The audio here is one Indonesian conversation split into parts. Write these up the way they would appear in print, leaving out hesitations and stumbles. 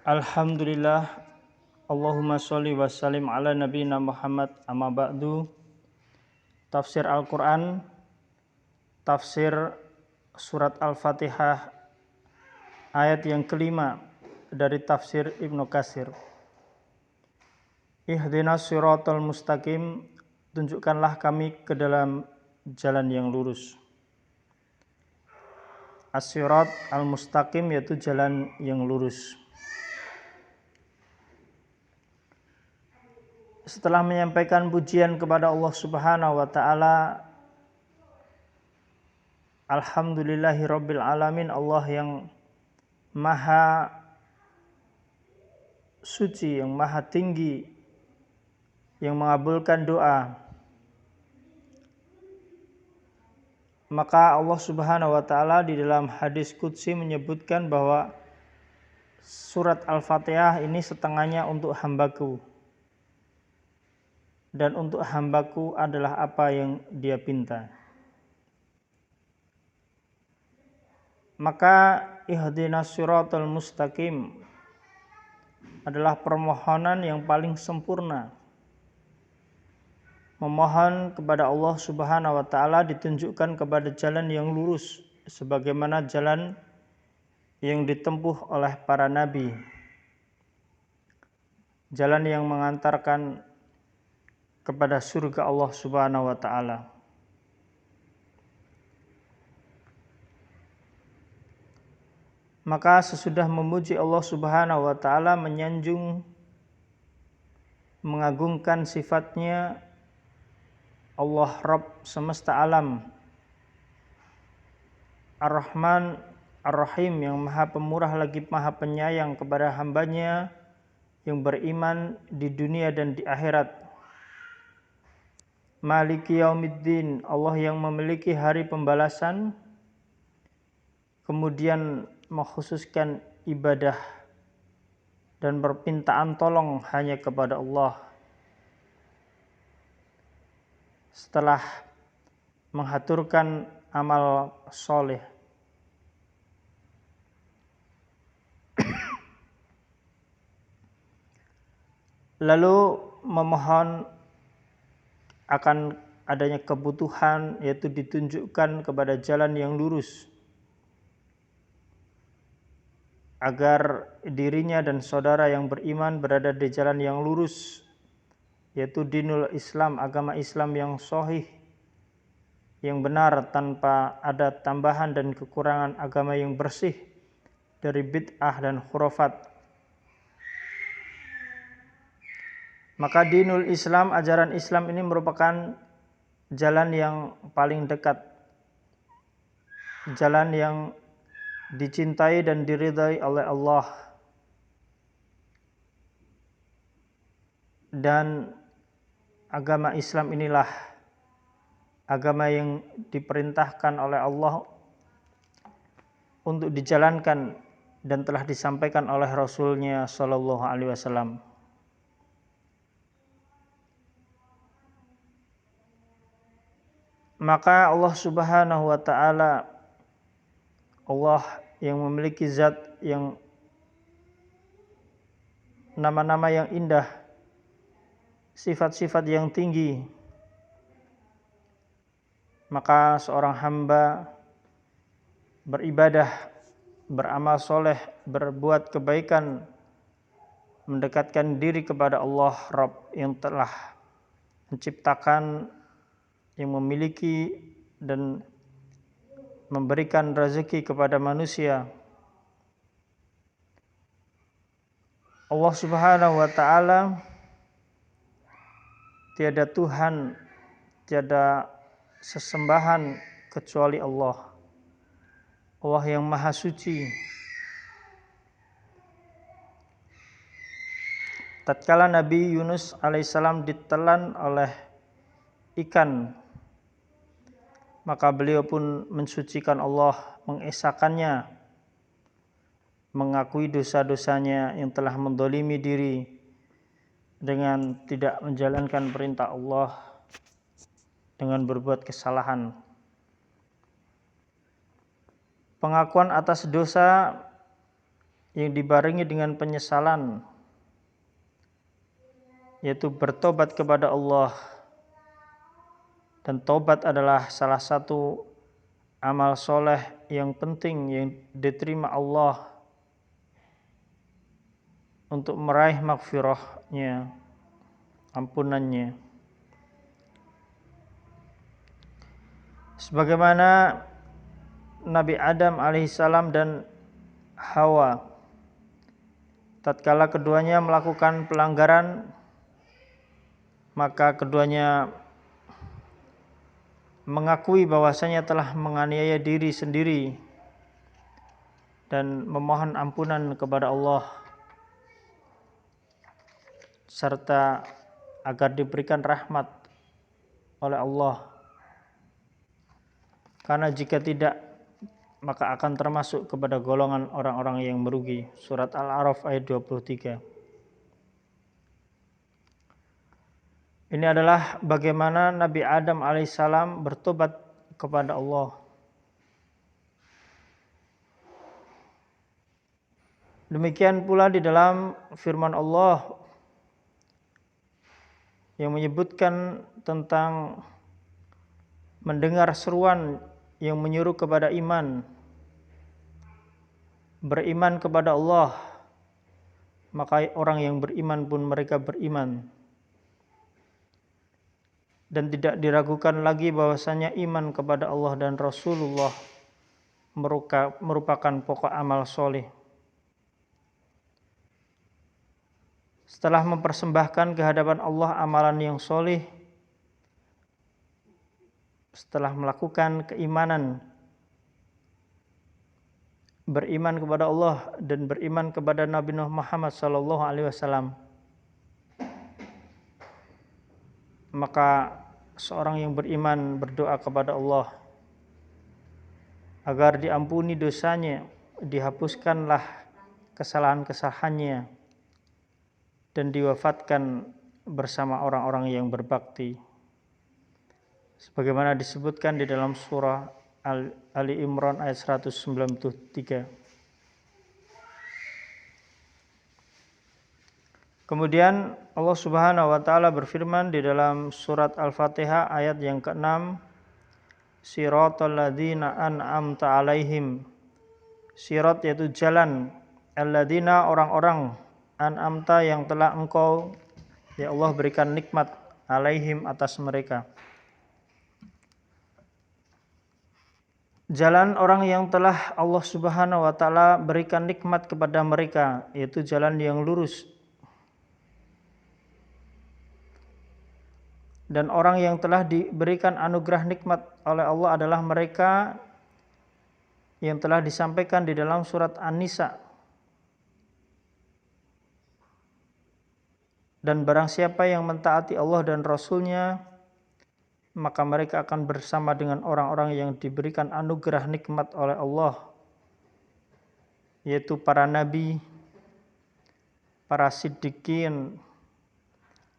Alhamdulillah, Allahumma sholli wa sallim ala nabiyina Muhammad, amma ba'du. Tafsir Al-Quran, tafsir surat Al-Fatihah, ayat yang kelima dari tafsir Ibnu Katsir. Ihdinas siratal mustaqim, tunjukkanlah kami ke dalam jalan yang lurus. As-sirat al-mustaqim yaitu jalan yang lurus. Setelah menyampaikan pujian kepada Allah Subhanahu wa taala, alhamdulillahirabbil alamin, Allah yang maha suci, yang maha tinggi, yang mengabulkan doa. Maka Allah Subhanahu wa taala di dalam hadis qudsi menyebutkan bahwa surat Al-Fatihah ini setengahnya untuk hambaku, dan untuk hambaku adalah apa yang dia pinta. Maka ihdinas siratal mustaqim adalah permohonan yang paling sempurna. Memohon kepada Allah Subhanahu wa taala ditunjukkan kepada jalan yang lurus, sebagaimana jalan yang ditempuh oleh para nabi. Jalan yang mengantarkan kepada surga Allah Subhanahu wa taala. Maka sesudah memuji Allah Subhanahu wa taala, menyanjung, mengagungkan sifatnya Allah Rabb semesta alam, Ar-Rahman Ar-Rahim, yang maha pemurah lagi maha penyayang kepada hambanya yang beriman di dunia dan di akhirat. Maliki yaumiddin, Allah yang memiliki hari pembalasan, kemudian mengkhususkan ibadah dan permintaan tolong hanya kepada Allah. Setelah menghaturkan amal soleh, lalu memohon akan adanya kebutuhan, yaitu ditunjukkan kepada jalan yang lurus, agar dirinya dan saudara yang beriman berada di jalan yang lurus, yaitu dinul Islam, agama Islam yang sahih, yang benar tanpa ada tambahan dan kekurangan, agama yang bersih dari bid'ah dan khurafat. Maka dinul Islam, ajaran Islam ini merupakan jalan yang paling dekat, jalan yang dicintai dan diridai oleh Allah, dan agama Islam inilah agama yang diperintahkan oleh Allah untuk dijalankan dan telah disampaikan oleh Rasul-Nya Shallallahu Alaihi Wasallam. Maka Allah Subhanahu wa taala, Allah yang memiliki zat yang nama-nama yang indah, sifat-sifat yang tinggi, maka seorang hamba beribadah, beramal soleh, berbuat kebaikan, mendekatkan diri kepada Allah Rabb yang telah menciptakan, yang memiliki dan memberikan rezeki kepada manusia. Allah Subhanahu wa taala, tiada Tuhan, tiada sesembahan kecuali Allah. Allah yang maha suci. Tatkala Nabi Yunus alaihissalam ditelan oleh ikan, maka beliau pun mensucikan Allah, mengesakannya, mengakui dosa-dosanya yang telah mendolimi diri dengan tidak menjalankan perintah Allah, dengan berbuat kesalahan. Pengakuan atas dosa yang dibarengi dengan penyesalan, yaitu bertobat kepada Allah. Dan tobat adalah salah satu amal soleh yang penting yang diterima Allah untuk meraih maghfirahnya, ampunannya. Sebagaimana Nabi Adam alaihissalam dan Hawa, tatkala keduanya melakukan pelanggaran, maka keduanya mengakui bahwasanya telah menganiaya diri sendiri dan memohon ampunan kepada Allah, serta agar diberikan rahmat oleh Allah, karena jika tidak maka akan termasuk kepada golongan orang-orang yang merugi. Surat Al-A'raf ayat 23. Ini adalah bagaimana Nabi Adam alaihissalam bertobat kepada Allah. Demikian pula di dalam firman Allah yang menyebutkan tentang mendengar seruan yang menyuruh kepada iman, beriman kepada Allah, maka orang yang beriman pun mereka beriman. Dan tidak diragukan lagi bahwasanya iman kepada Allah dan Rasulullah merupakan pokok amal soleh. Setelah mempersembahkan kehadapan Allah amalan yang soleh, setelah melakukan keimanan, beriman kepada Allah dan beriman kepada Nabi Muhammad SAW, maka seorang yang beriman berdoa kepada Allah agar diampuni dosanya, dihapuskanlah kesalahan-kesalahannya, dan diwafatkan bersama orang-orang yang berbakti. Sebagaimana disebutkan di dalam surah Ali Imran ayat 193. Kemudian Allah Subhanahu wa taala berfirman di dalam surat Al-Fatihah ayat yang ke-6, Siratal ladzina an'amta alaihim. Sirat yaitu jalan, alladzina orang-orang, an'amta yang telah engkau ya Allah berikan nikmat, alaihim atas mereka. Jalan orang yang telah Allah Subhanahu wa taala berikan nikmat kepada mereka, yaitu jalan yang lurus. Dan orang yang telah diberikan anugerah nikmat oleh Allah adalah mereka yang telah disampaikan di dalam surat An-Nisa. Dan barang siapa yang mentaati Allah dan Rasul-Nya, maka mereka akan bersama dengan orang-orang yang diberikan anugerah nikmat oleh Allah, yaitu para nabi, para siddiqin,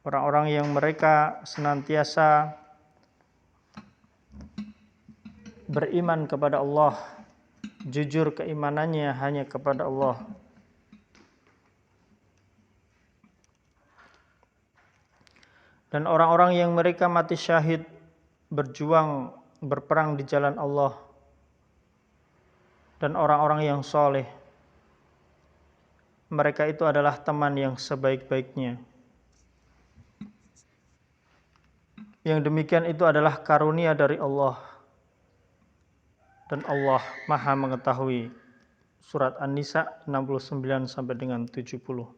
orang-orang yang mereka senantiasa beriman kepada Allah, jujur keimanannya hanya kepada Allah. Dan orang-orang yang mereka mati syahid berjuang berperang di jalan Allah, dan orang-orang yang soleh, mereka itu adalah teman yang sebaik-baiknya. Yang demikian itu adalah karunia dari Allah, dan Allah Maha mengetahui. Surat An-Nisa 69 sampai dengan 70.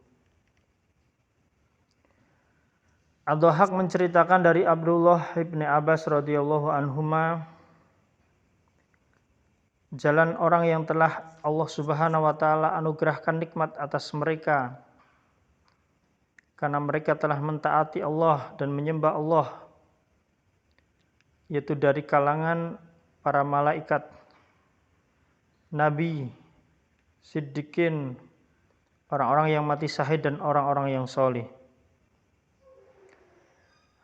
Ad-Dhahhak menceritakan dari Abdullah ibn Abbas radhiyallahu anhuma, jalan orang yang telah Allah Subhanahu wa taala anugerahkan nikmat atas mereka karena mereka telah mentaati Allah dan menyembah Allah, yaitu dari kalangan para malaikat, nabi, siddiqin, orang-orang yang mati syahid, dan orang-orang yang soleh.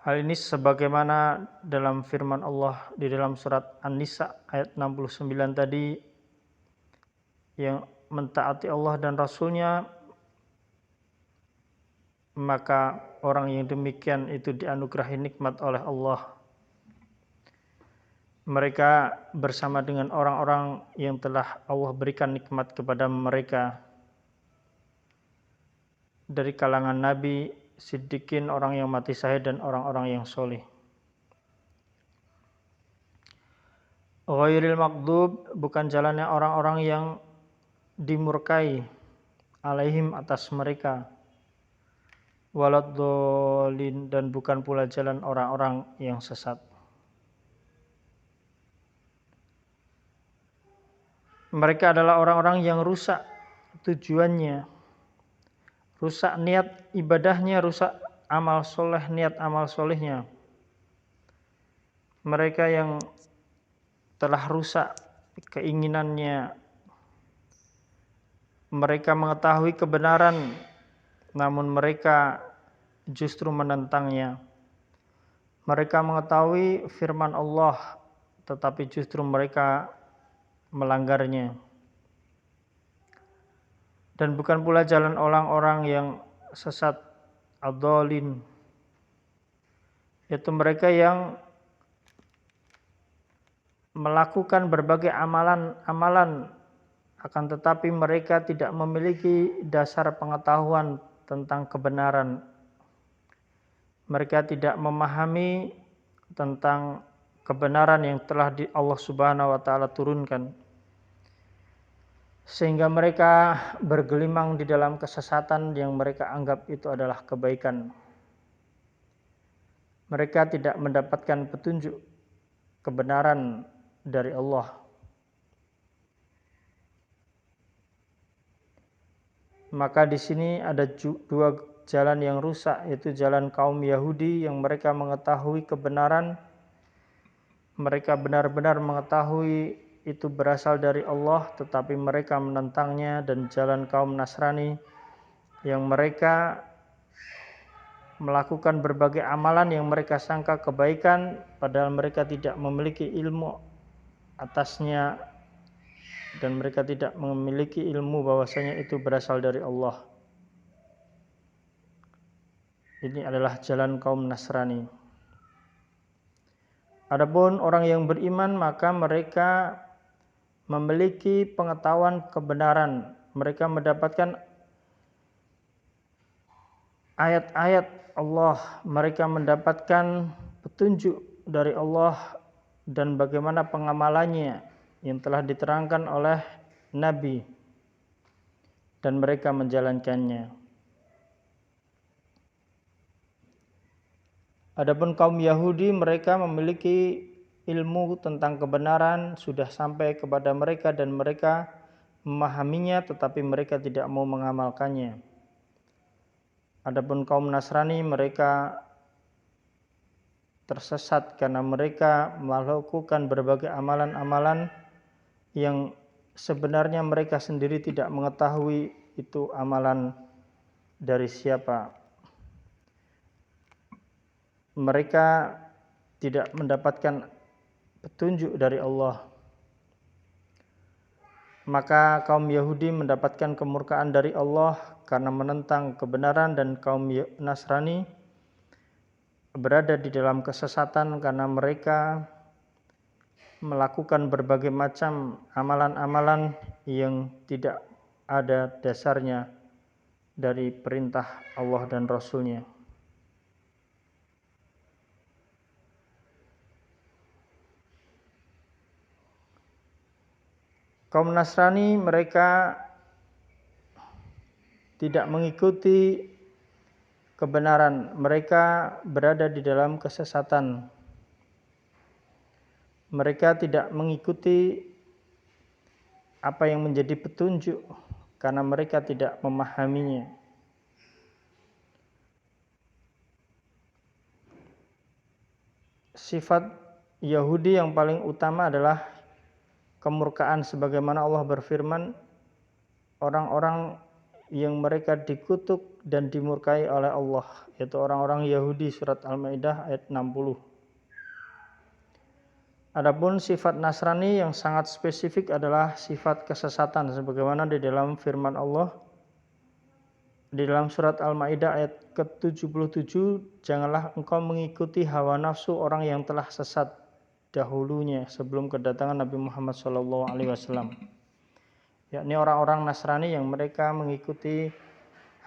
Hal ini sebagaimana dalam firman Allah di dalam surat An-Nisa ayat 69 tadi, yang mentaati Allah dan Rasul-Nya, maka orang yang demikian itu dianugerahi nikmat oleh Allah. Mereka bersama dengan orang-orang yang telah Allah berikan nikmat kepada mereka dari kalangan Nabi, Siddiqin, orang yang mati syahid, dan orang-orang yang soleh. Ghairil maghdub, bukan jalannya orang-orang yang dimurkai, alaihim, atas mereka, waladhdallin, dan bukan pula jalan orang-orang yang sesat. Mereka adalah orang-orang yang rusak tujuannya, rusak niat ibadahnya, rusak amal soleh, niat amal solehnya. Mereka yang telah rusak keinginannya, mereka mengetahui kebenaran namun mereka justru menentangnya. Mereka mengetahui firman Allah tetapi justru mereka melanggarnya. Dan bukan pula jalan orang-orang yang sesat, ad-dhalin, yaitu mereka yang melakukan berbagai amalan-amalan akan tetapi mereka tidak memiliki dasar pengetahuan tentang kebenaran. Mereka tidak memahami tentang kebenaran yang telah Allah Subhanahu wa taala turunkan, sehingga mereka bergelimang di dalam kesesatan yang mereka anggap itu adalah kebaikan. Mereka tidak mendapatkan petunjuk kebenaran dari Allah. Maka di sini ada dua jalan yang rusak, yaitu jalan kaum Yahudi yang mereka mengetahui kebenaran, mereka benar-benar mengetahui itu berasal dari Allah tetapi mereka menentangnya, dan jalan kaum Nasrani yang mereka melakukan berbagai amalan yang mereka sangka kebaikan padahal mereka tidak memiliki ilmu atasnya dan mereka tidak memiliki ilmu bahwasanya itu berasal dari Allah. Ini adalah jalan kaum Nasrani. Adapun orang yang beriman maka mereka memiliki pengetahuan kebenaran. Mereka mendapatkan ayat-ayat Allah, mereka mendapatkan petunjuk dari Allah dan bagaimana pengamalannya yang telah diterangkan oleh Nabi dan mereka menjalankannya. Adapun kaum Yahudi mereka memiliki ilmu tentang kebenaran sudah sampai kepada mereka dan mereka memahaminya tetapi mereka tidak mau mengamalkannya. Adapun kaum Nasrani mereka tersesat karena mereka melakukan berbagai amalan-amalan yang sebenarnya mereka sendiri tidak mengetahui itu amalan dari siapa. Mereka tidak mendapatkan petunjuk dari Allah. Maka kaum Yahudi mendapatkan kemurkaan dari Allah karena menentang kebenaran, dan kaum Nasrani berada di dalam kesesatan karena mereka melakukan berbagai macam amalan-amalan yang tidak ada dasarnya dari perintah Allah dan Rasul-Nya. Kaum Nasrani mereka tidak mengikuti kebenaran, mereka berada di dalam kesesatan. Mereka tidak mengikuti apa yang menjadi petunjuk karena mereka tidak memahaminya. Sifat Yahudi yang paling utama adalah kemurkaan, sebagaimana Allah berfirman, orang-orang yang mereka dikutuk dan dimurkai oleh Allah, yaitu orang-orang Yahudi, surat Al-Maidah ayat 60. Adapun sifat Nasrani yang sangat spesifik adalah sifat kesesatan sebagaimana di dalam firman Allah di dalam surat Al-Maidah ayat ke-77, janganlah engkau mengikuti hawa nafsu orang yang telah sesat dahulunya sebelum kedatangan Nabi Muhammad SAW. Yakni orang-orang Nasrani yang mereka mengikuti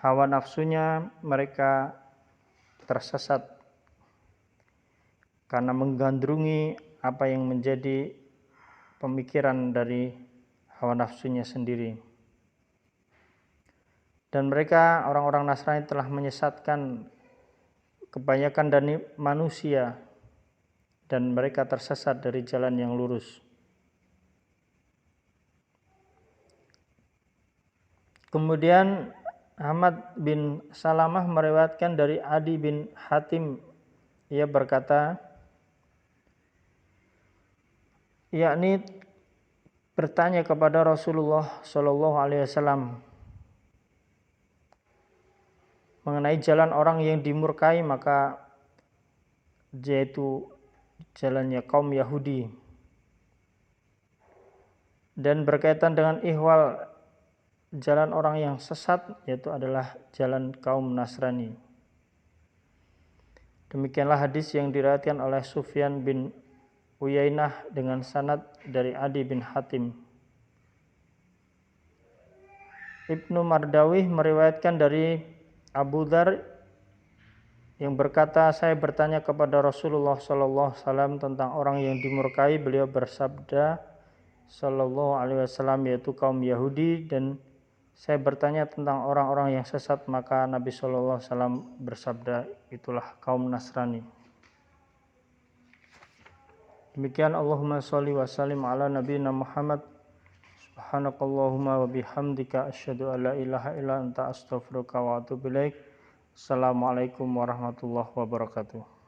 hawa nafsunya, mereka tersesat karena menggandrungi apa yang menjadi pemikiran dari hawa nafsunya sendiri. Dan mereka orang-orang Nasrani telah menyesatkan kebanyakan dari manusia dan mereka tersesat dari jalan yang lurus. Kemudian Ahmad bin Salamah meriwayatkan dari Adi bin Hatim, ia berkata, yakni bertanya kepada Rasulullah SAW mengenai jalan orang yang dimurkai, maka yaitu jalannya kaum Yahudi, dan berkaitan dengan ihwal jalan orang yang sesat, yaitu adalah jalan kaum Nasrani. Demikianlah hadis yang diriwayatkan oleh Sufyan bin Uyainah dengan sanad dari Adi bin Hatim. Ibnu Mardawih meriwayatkan dari Abu Dzar yang berkata, saya bertanya kepada Rasulullah SAW tentang orang yang dimurkai. Beliau bersabda SAW, yaitu kaum Yahudi, dan saya bertanya tentang orang-orang yang sesat, maka Nabi SAW bersabda, itulah kaum Nasrani. Demikian, Allahumma sholli wa sallim ala nabiyina Muhammad. Subhanakallahumma wa bihamdika asyhadu an la ilaha illa anta astaghfiruka wa atubu ilaik. Assalamualaikum warahmatullahi wabarakatuh.